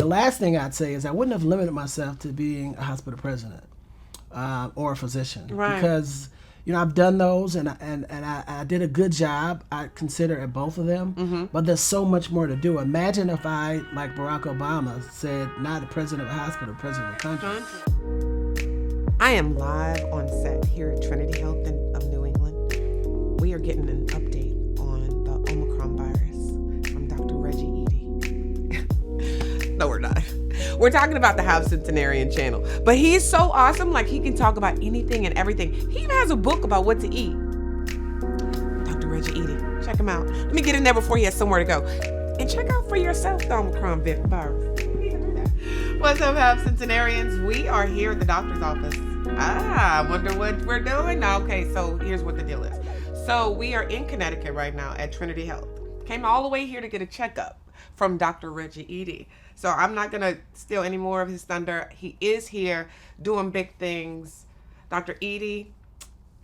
the last thing I'd say is I wouldn't have limited myself to being a hospital president or a physician. Right. Because, I've done those and I did a good job, I consider, at both of them. Mm-hmm. But there's so much more to do. Imagine if I, like Barack Obama, said, not the president of a hospital, president of a country. I am live on set here at Trinity Health of New England. We are getting an update on the Omicron virus from Dr. Reggy, Edie. No, we're not. We're talking about the Half Centenarian channel. But he's so awesome, like he can talk about anything and everything. He even has a book about what to eat. Dr. Reggy, Edie. Check him out. Let me get in there before he has somewhere to go. And check out for yourself the Omicron virus. What's up, Half Centenarians? We are here at the doctor's office. I wonder what we're doing. Okay, so here's what the deal is. So we are in Connecticut right now at Trinity Health. Came all the way here to get a checkup from Dr. Reggy, Edie. So I'm not going to steal any more of his thunder. He is here doing big things. Dr. Edie,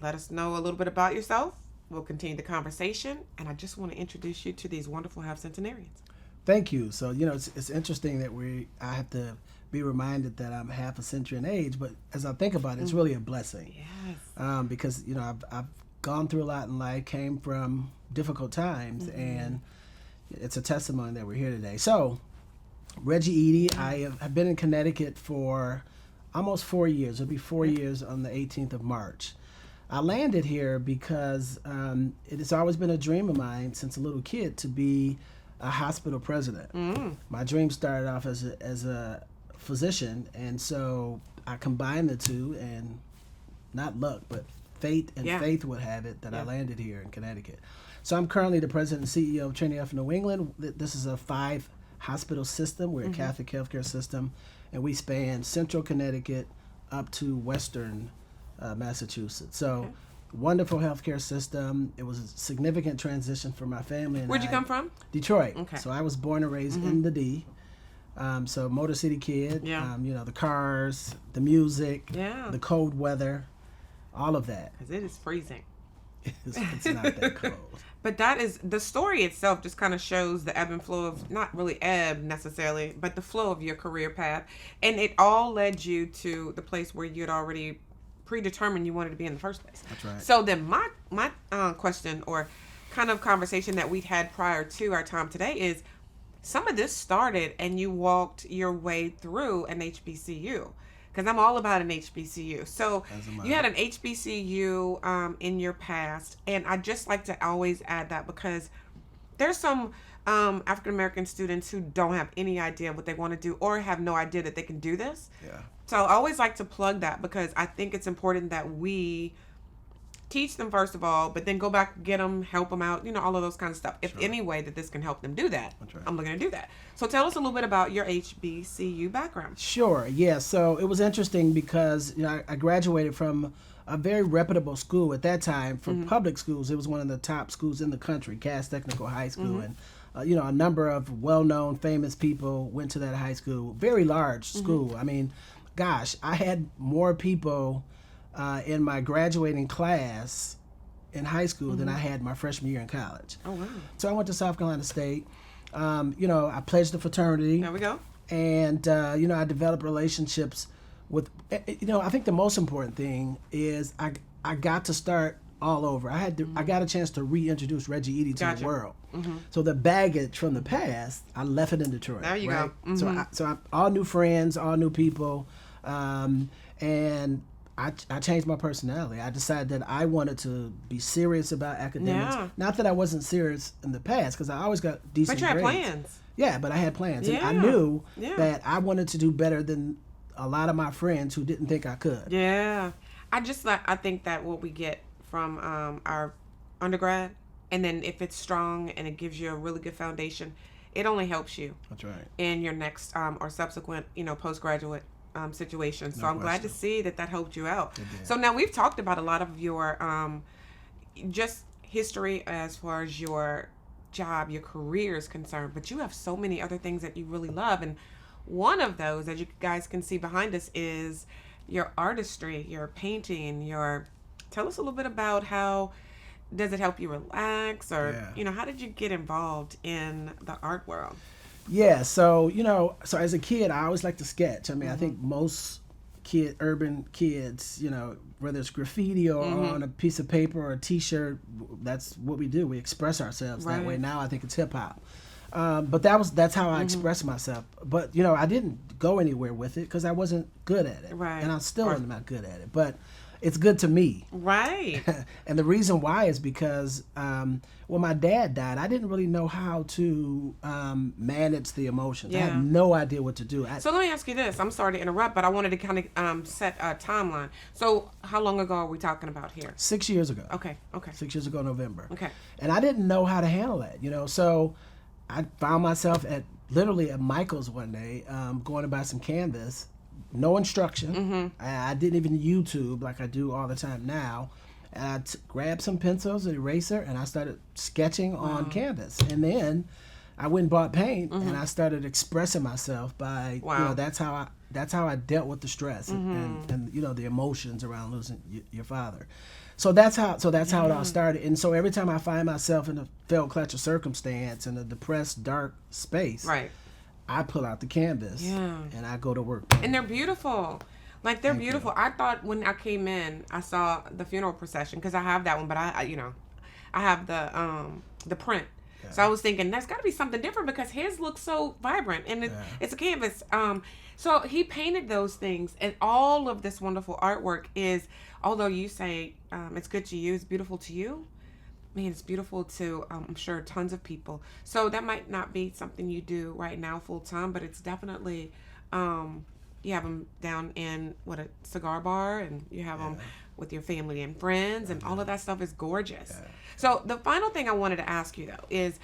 let us know a little bit about yourself. We'll continue the conversation. And I just want to introduce you to these wonderful Half Centenarians. Thank you. So, it's interesting that I have to be reminded that I'm half a century in age, but as I think about it, it's really a blessing. Yes. Because, I've gone through a lot in life, came from difficult times, and it's a testimony that we're here today. So, Reggy Edie, I have been in Connecticut for almost 4 years. It'll be 4 years on the 18th of March. I landed here because it has always been a dream of mine since a little kid to be a hospital president. My dream started off as a physician, and so I combined the two, and not luck, but fate and faith would have it that I landed here in Connecticut. So I'm currently the president and CEO of Trinity Health of New England. This is a 5-hospital system. We're a Catholic healthcare system, and we span central Connecticut up to western Massachusetts. So wonderful healthcare system. It was a significant transition for my family. And Where'd you come from? Detroit. Okay. So I was born and raised in the D. So Motor City kid. Yeah. The cars, the music, the cold weather, all of that. Because it is freezing. It's not that cold. But that is, the story itself just kind of shows the ebb and flow of, not really ebb necessarily, but the flow of your career path. And it all led you to the place where you had already predetermined you wanted to be in the first place. That's right. So then my question or kind of conversation that we'd had prior to our time today is, some of this started and you walked your way through an HBCU. Because I'm all about an HBCU. So you had an HBCU in your past. And I just like to always add that because there's some African-American students who don't have any idea what they want to do or have no idea that they can do this. Yeah. So I always like to plug that because I think it's important that we teach them first of all, but then go back, get them, help them out, all of those kind of stuff. If any way that this can help them do that, I'm looking to do that. So tell us a little bit about your HBCU background. Sure. Yeah. So it was interesting because I graduated from a very reputable school at that time. For public schools, it was one of the top schools in the country, Cass Technical High School, and a number of well-known, famous people went to that high school. Very large school. I mean, gosh, I had more people in my graduating class in high school than I had my freshman year in college. Oh, wow. So I went to South Carolina State. I pledged the fraternity. There we go. And, I developed relationships with, I think the most important thing is I got to start all over. I got a chance to reintroduce Reggy Edie to the world. So the baggage from the past, I left it in Detroit. There you go. So I all new friends, all new people. And I changed my personality. I decided that I wanted to be serious about academics. Yeah. Not that I wasn't serious in the past, because I always got decent grades. But you had plans. Yeah, but I had plans. Yeah. And I knew that I wanted to do better than a lot of my friends who didn't think I could. Yeah. I think that what we get from our undergrad, and then if it's strong and it gives you a really good foundation, it only helps you. That's right. In your next or subsequent, postgraduate situation. So I'm glad to see that helped you out. So now we've talked about a lot of your just history as far as your job, your career is concerned, but you have so many other things that you really love. And one of those, as you guys can see behind us, is your artistry, your painting, tell us a little bit about how does it help you relax, or how did you get involved in the art world? Yeah, so so as a kid, I always liked to sketch. I mean, I think most urban kids, whether it's graffiti or on a piece of paper or a T-shirt, that's what we do. We express ourselves that way. Now I think it's hip hop. But that's how I expressed myself. But I didn't go anywhere with it because I wasn't good at it, Right. and I still am not good at it. But it's good to me. Right. And the reason why is because when my dad died, I didn't really know how to manage the emotions. Yeah. I had no idea what to do. So let me ask you this. I'm sorry to interrupt, but I wanted to kind of set a timeline. So how long ago are we talking about here? 6 years ago. Okay. 6 years ago, November. Okay. And I didn't know how to handle that, So I found myself literally at Michael's one day, going to buy some canvas. No instruction. I didn't even YouTube like I do all the time now. And I grabbed some pencils, an eraser, and I started sketching on canvas. And then I went and bought paint, and I started expressing myself by, that's how I dealt with the stress and the emotions around losing your father. So that's how it all started. And so every time I find myself in a failed clutch of circumstance in a depressed, dark space, Right. I pull out the canvas and I go to work. And they're beautiful. Like, they're beautiful. I thought when I came in, I saw the funeral procession because I have that one, but I have the print. Yeah. So I was thinking that's got to be something different because his looks so vibrant and it's a canvas. So he painted those things, and all of this wonderful artwork is, although you say it's good to you, it's beautiful to you. Man, it's beautiful to, I'm sure, tons of people. So that might not be something you do right now full time, but it's definitely, you have them down in, a cigar bar, and you have them with your family and friends, and all of that stuff is gorgeous. Yeah. So the final thing I wanted to ask you, though, is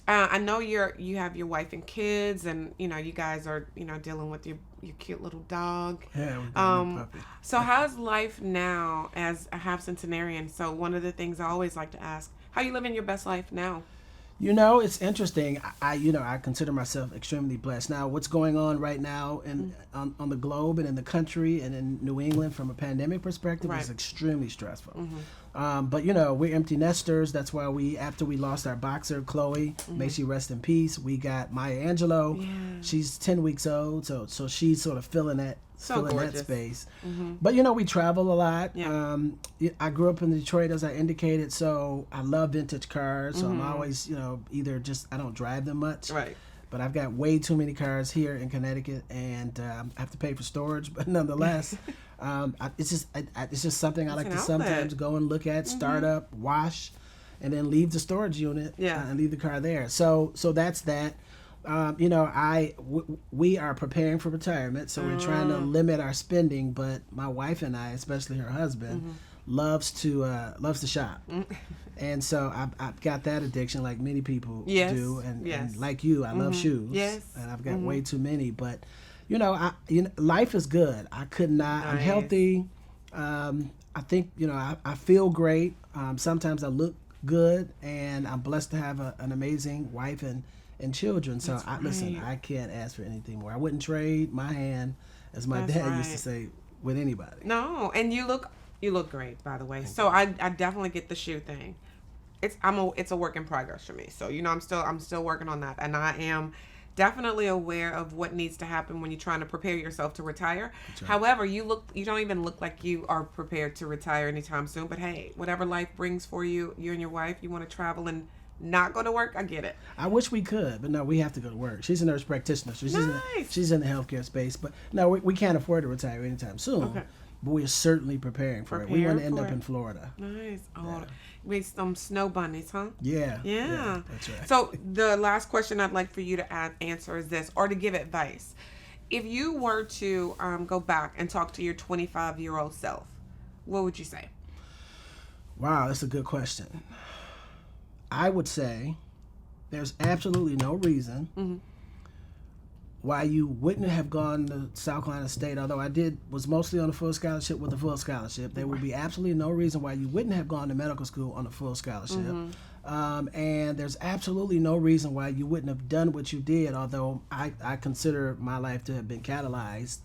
I know you have your wife and kids, and, you guys are, dealing with your cute little dog. Yeah, we got a new puppy. So how's life now as a half centenarian? So one of the things I always like to ask, how you living your best life now? It's interesting. I consider myself extremely blessed. Now, what's going on right now on the globe and in the country and in New England from a pandemic perspective is extremely stressful. But we're empty nesters. That's why after we lost our boxer Chloe, may she rest in peace, we got Maya Angelou. Yeah. She's 10 weeks old, so she's sort of filling that space. But we travel a lot. Yeah. I grew up in Detroit, as I indicated, so I love vintage cars. So I'm always either I don't drive them much. Right. But I've got way too many cars here in Connecticut, and I have to pay for storage. But nonetheless, it's just something I like to sometimes go and look at, start up, wash, and then leave the storage unit and leave the car there. So that's that. We are preparing for retirement, so we're trying to limit our spending. But my wife and I, especially her husband, loves to shop. And so I've got that addiction, like many people do, and like you, I love shoes. Yes. And I've got way too many, but life is good. I could not. Nice. I'm healthy. I think I feel great. Sometimes I look good, and I'm blessed to have an amazing wife and children. So listen, I can't ask for anything more. I wouldn't trade my hand, as my dad used to say, with anybody. No, and you look great, by the way. So I definitely get the shoe thing. It's a work in progress for me. So I'm still working on that, and I am definitely aware of what needs to happen when you're trying to prepare yourself to retire. Right. However, you don't even look like you are prepared to retire anytime soon. But hey, whatever life brings for you and your wife, you want to travel and not go to work, I get it. I wish we could, but no, we have to go to work. She's a nurse practitioner, so she's in the healthcare space. But no, we can't afford to retire anytime soon. Okay. But we are certainly preparing for it. We want to end up in Florida. Nice. Oh, with some snow bunnies, huh? Yeah. That's right. So the last question I'd like for you to answer is this, or to give advice. If you were to go back and talk to your 25-year-old self, what would you say? Wow, that's a good question. I would say there's absolutely no reason why you wouldn't have gone to South Carolina State, although I was mostly on a full scholarship with a full scholarship. There would be absolutely no reason why you wouldn't have gone to medical school on a full scholarship. And there's absolutely no reason why you wouldn't have done what you did, although I consider my life to have been catalyzed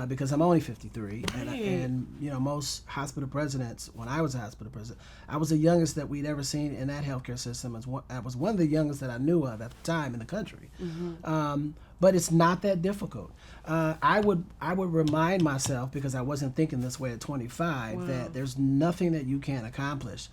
because I'm only 53. Right. And you know, most hospital presidents, when I was a hospital president, I was the youngest that we'd ever seen in that healthcare system. I was one of the youngest that I knew of at the time in the country. But it's not that difficult. I would remind myself, because I wasn't thinking this way at 25, that there's nothing that you can't accomplish.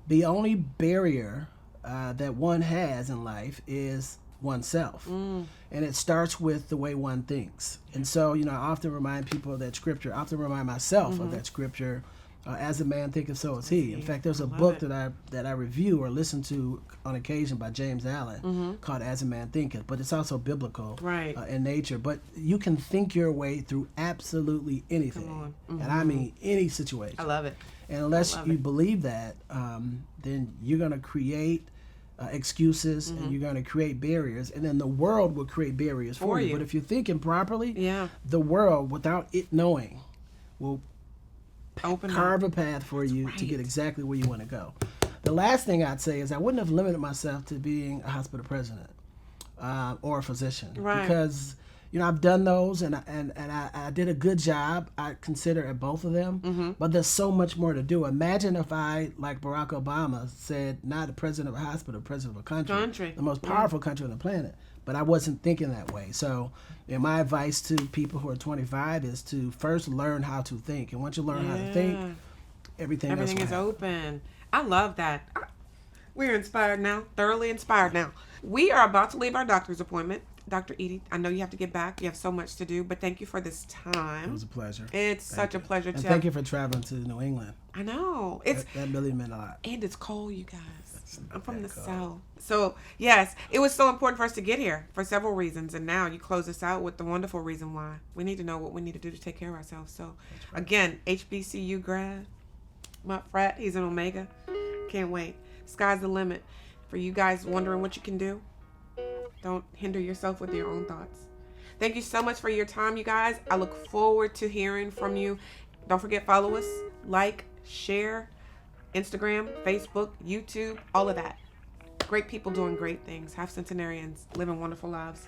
The only barrier that one has in life is oneself. And it starts with the way one thinks. And so, you know, I often remind people of that scripture. I often remind myself of that scripture. As a man thinketh, so is he. In fact, there's a book that I review or listen to on occasion by James Allen called As a Man Thinketh, but it's also biblical in nature. But you can think your way through absolutely anything, and I mean any situation. I love it. And unless you believe that, then you're going to create excuses and you're going to create barriers, and then the world will create barriers for you. But if you're thinking properly, the world, without it knowing, will carve a path for you to get exactly where you want to go. The last thing I'd say is I wouldn't have limited myself to being a hospital president or a physician, because you know I've done those and I did a good job, I consider, at both of them. But there's so much more to do. Imagine if I, like Barack Obama, said not the president of a hospital, president of a country. The most powerful country on the planet. But I wasn't thinking that way. So, you know, my advice to people who are 25 is to first learn how to think. And once you learn how to think, everything is open. I love that. We're inspired now, thoroughly inspired now. We are about to leave our doctor's appointment. Dr. Edie, I know you have to get back. You have so much to do, but thank you for this time. It was a pleasure. It's such a pleasure. And thank you for traveling to New England. I know. That really meant a lot. And it's cold, you guys. I'm from the South. So, yes, it was so important for us to get here for several reasons. And now you close us out with the wonderful reason why. We need to know what we need to do to take care of ourselves. So, again, HBCU grad, my frat, he's an Omega. Can't wait. Sky's the limit. For you guys wondering what you can do, don't hinder yourself with your own thoughts. Thank you so much for your time, you guys. I look forward to hearing from you. Don't forget, follow us, like, share, Instagram, Facebook, YouTube, all of that. Great people doing great things. Half Centenarians living wonderful lives.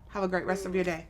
Have a great rest of your day.